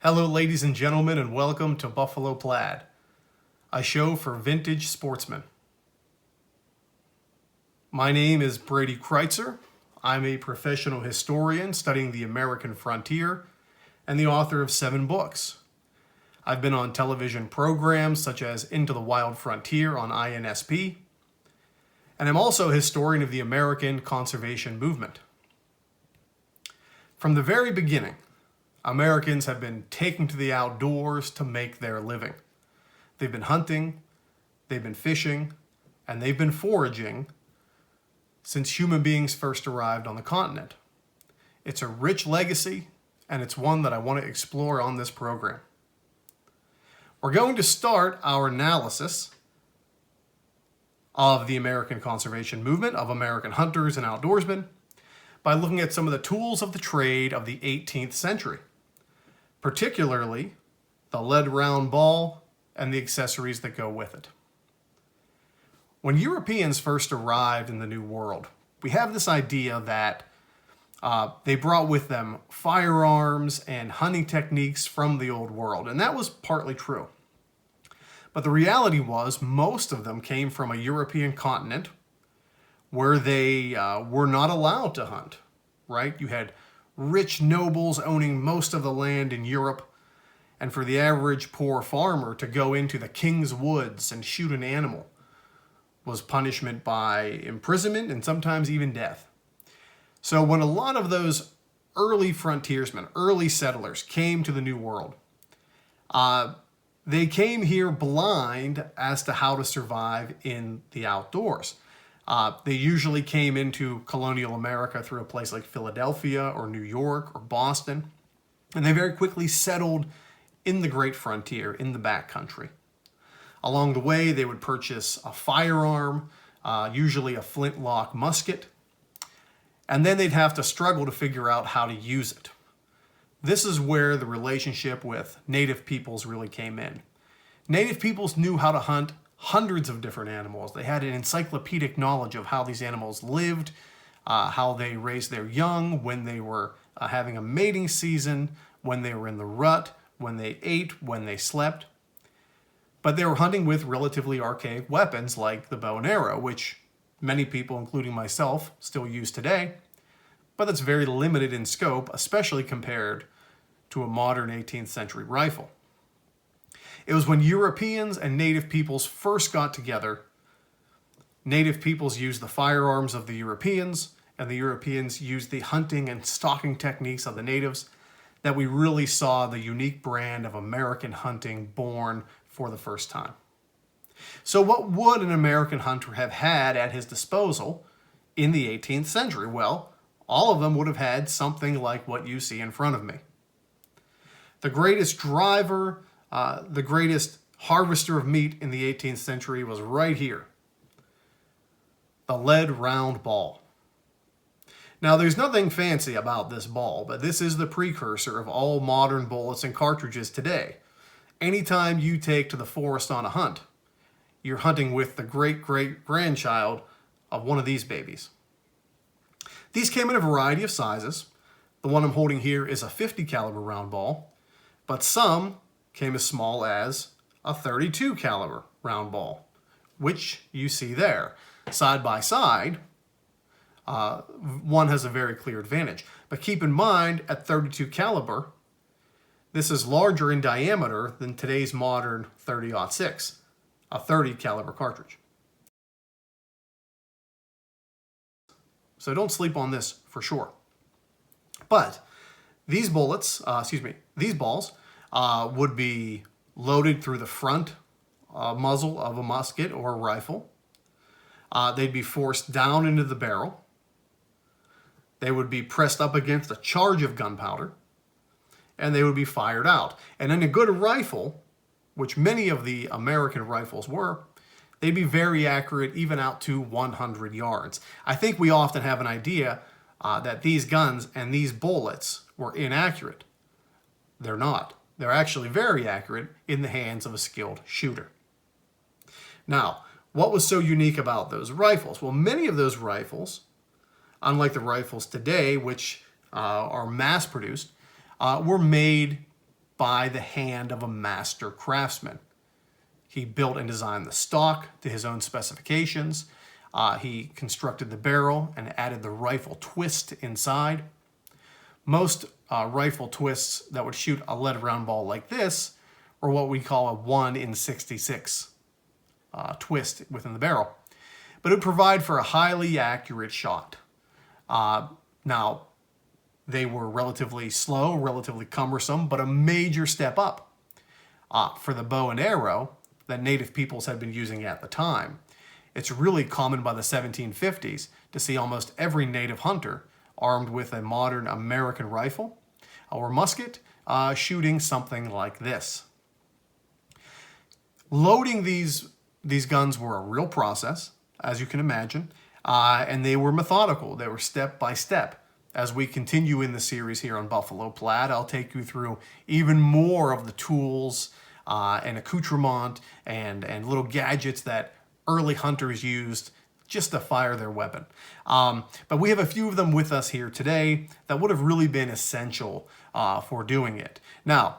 Hello, ladies and gentlemen, and welcome to Buffalo Plaid, a show for vintage sportsmen. My name is Brady Kreitzer. I'm a professional historian studying the American frontier and the author of 7 books. I've been on television programs such as Into the Wild Frontier on INSP, and I'm also a historian of the American conservation movement. From the very beginning, Americans have been taking to the outdoors to make their living. They've been hunting, they've been fishing, and they've been foraging since human beings first arrived on the continent. It's a rich legacy, and it's one that I want to explore on this program. We're going to start our analysis of the American conservation movement, of American hunters and outdoorsmen, by looking at some of the tools of the trade of the 18th century. Particularly the lead round ball and the accessories that go with it. When Europeans first arrived in the New World, we have this idea that they brought with them firearms and hunting techniques from the Old World, and that was partly true. But the reality was most of them came from a European continent where they were not allowed to hunt, right? You had rich nobles owning most of the land in Europe, and for the average poor farmer to go into the king's woods and shoot an animal was punishment by imprisonment and sometimes even death. So when a lot of those early frontiersmen, early settlers came to the New World, they came here blind as to how to survive in the outdoors. They usually came into colonial America through a place like Philadelphia or New York or Boston, and they very quickly settled in the Great Frontier, in the backcountry. Along the way, they would purchase a firearm, usually a flintlock musket, and then they'd have to struggle to figure out how to use it. This is where the relationship with native peoples really came in. Native peoples knew how to hunt hundreds of different animals. They had an encyclopedic knowledge of how these animals lived, how they raised their young, when they were having a mating season, when they were in the rut, when they ate, when they slept. But they were hunting with relatively archaic weapons like the bow and arrow, which many people, including myself, still use today, but that's very limited in scope, especially compared to a modern 18th century rifle. It was when Europeans and native peoples first got together. Native peoples used the firearms of the Europeans, and the Europeans used the hunting and stalking techniques of the natives, that we really saw the unique brand of American hunting born for the first time. So what would an American hunter have had at his disposal in the 18th century? Well, all of them would have had something like what you see in front of me. The greatest driver, the greatest harvester of meat in the 18th century was right here. The lead round ball. Now, there's nothing fancy about this ball, but this is the precursor of all modern bullets and cartridges today. Anytime you take to the forest on a hunt, you're hunting with the great-great-grandchild of one of these babies. These came in a variety of sizes. The one I'm holding here is a 50 caliber round ball, but some came as small as a 32 caliber round ball, which you see there. Side by side, one has a very clear advantage. But keep in mind, at 32 caliber, this is larger in diameter than today's modern 30-06, a 30 caliber cartridge. So don't sleep on this for sure. But these balls would be loaded through the front muzzle of a musket or a rifle. They'd be forced down into the barrel. They would be pressed up against a charge of gunpowder, and they would be fired out. And in a good rifle, which many of the American rifles were, they'd be very accurate, even out to 100 yards. I think we often have an idea that these guns and these bullets were inaccurate. They're not. They're actually very accurate in the hands of a skilled shooter. Now, what was so unique about those rifles? Well, many of those rifles, unlike the rifles today, which are mass-produced, were made by the hand of a master craftsman. He built and designed the stock to his own specifications. He constructed the barrel and added the rifle twist inside. Most rifle twists that would shoot a lead round ball like this were what we call a 1 in 66 twist within the barrel. But it would provide for a highly accurate shot. Now, they were relatively slow, relatively cumbersome, but a major step up for the bow and arrow that native peoples had been using at the time. It's really common by the 1750s to see almost every native hunter armed with a modern American rifle or musket shooting something like this. Loading these guns were a real process, as you can imagine, and they were methodical. They were step by step. As we continue in the series here on Buffalo Plaid, I'll take you through even more of the tools and accoutrement and little gadgets that early hunters used just to fire their weapon. But we have a few of them with us here today that would have really been essential for doing it. Now,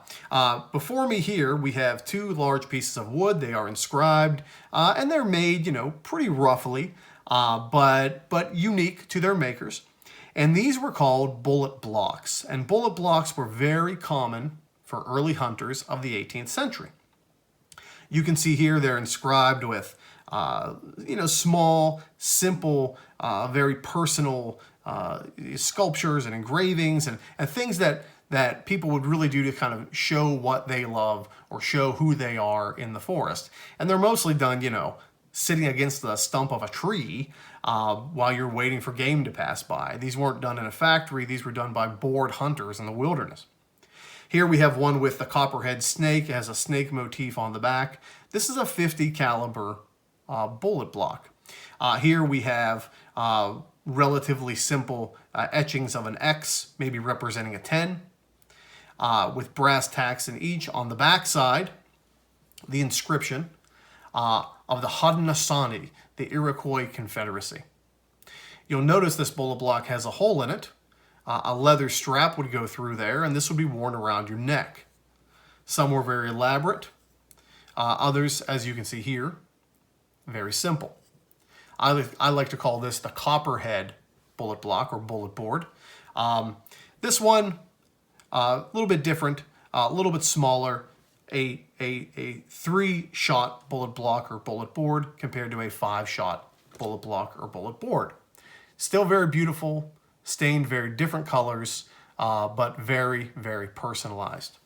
before me here, we have two large pieces of wood. They are inscribed, and they're made, pretty roughly, but unique to their makers. And these were called bullet blocks. And bullet blocks were very common for early hunters of the 18th century. You can see here they're inscribed with, small, simple, very personal sculptures and engravings and things that people would really do to kind of show what they love or show who they are in the forest. And they're mostly done, sitting against the stump of a tree while you're waiting for game to pass by. These weren't done in a factory. These were done by bored hunters in the wilderness. Here we have one with the copperhead snake. It has a snake motif on the back. This is a 50 caliber bullet block. Here we have relatively simple etchings of an X, maybe representing a 10, with brass tacks in each. On the back side, the inscription of the Haudenosaunee, the Iroquois Confederacy. You'll notice this bullet block has a hole in it. A leather strap would go through there, and this would be worn around your neck. Some were very elaborate. Others, as you can see here, very simple. I like to call this the copperhead bullet block or bullet board. This one, a little bit different, a little bit smaller, a 3-shot bullet block or bullet board compared to a 5-shot bullet block or bullet board. Still very beautiful, stained very different colors, but very, very personalized.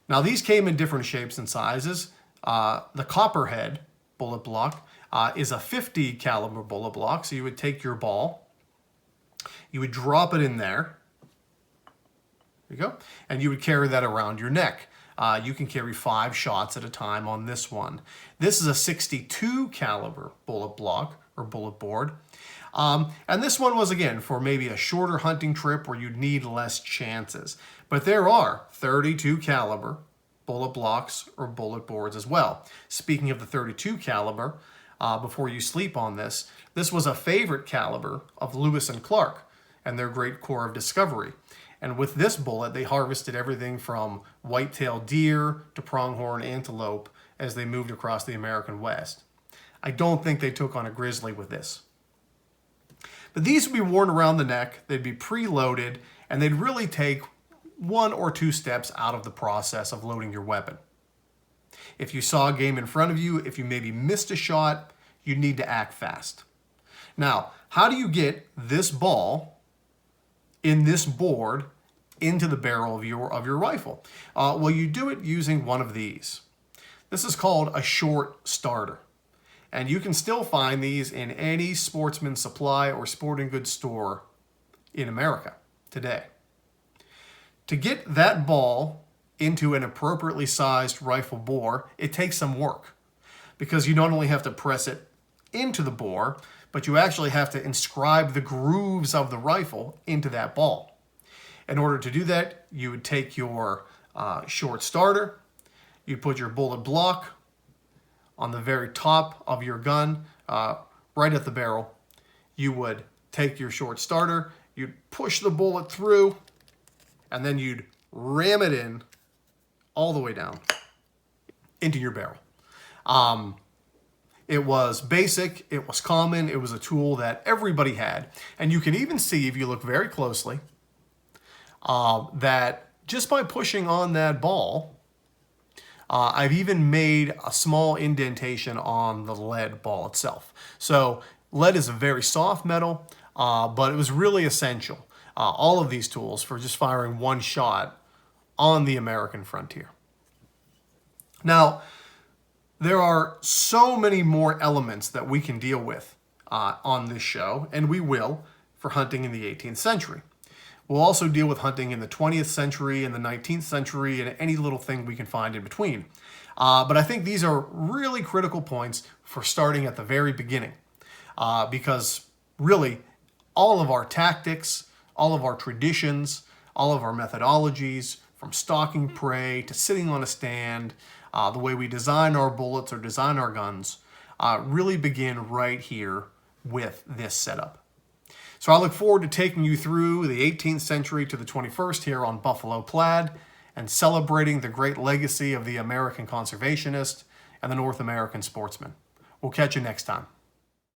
Now these came in different shapes and sizes. The copperhead bullet block is a 50 caliber bullet block. So you would take your ball, you would drop it in there, there you go, and you would carry that around your neck. You can carry 5 shots at a time on this one. This is a 62 caliber bullet block or bullet board. And this one was, again, for maybe a shorter hunting trip where you'd need less chances. But there are 32 caliber bullet blocks or bullet boards as well. Speaking of the 32 caliber, before you sleep on this, this was a favorite caliber of Lewis and Clark and their Great Corps of Discovery. And with this bullet, they harvested everything from white-tailed deer to pronghorn antelope as they moved across the American West. I don't think they took on a grizzly with this. But these would be worn around the neck, they'd be preloaded, and they'd really take 1 or 2 steps out of the process of loading your weapon. If you saw game in front of you, if you maybe missed a shot, you'd need to act fast. Now, how do you get this ball in this board into the barrel of your rifle? Well, you do it using one of these. This is called a short starter. And you can still find these in any sportsman supply or sporting goods store in America today. To get that ball into an appropriately sized rifle bore, it takes some work because you not only have to press it into the bore, but you actually have to inscribe the grooves of the rifle into that ball. In order to do that, you would take your short starter, you'd put your bullet block on the very top of your gun, right at the barrel. You would take your short starter, you'd push the bullet through, and then you'd ram it in all the way down into your barrel. It was basic, it was common, it was a tool that everybody had. And you can even see, if you look very closely, that just by pushing on that ball, I've even made a small indentation on the lead ball itself. So lead is a very soft metal, but it was really essential, all of these tools, for just firing one shot on the American frontier. Now, there are so many more elements that we can deal with on this show, and we will, for hunting in the 18th century. We'll also deal with hunting in the 20th century and the 19th century and any little thing we can find in between. But I think these are really critical points for starting at the very beginning, because really all of our tactics, all of our traditions, all of our methodologies, from stalking prey to sitting on a stand, the way we design our bullets or design our guns, really begin right here with this setup. So I look forward to taking you through the 18th century to the 21st here on Buffalo Plaid, and celebrating the great legacy of the American conservationist and the North American sportsman. We'll catch you next time.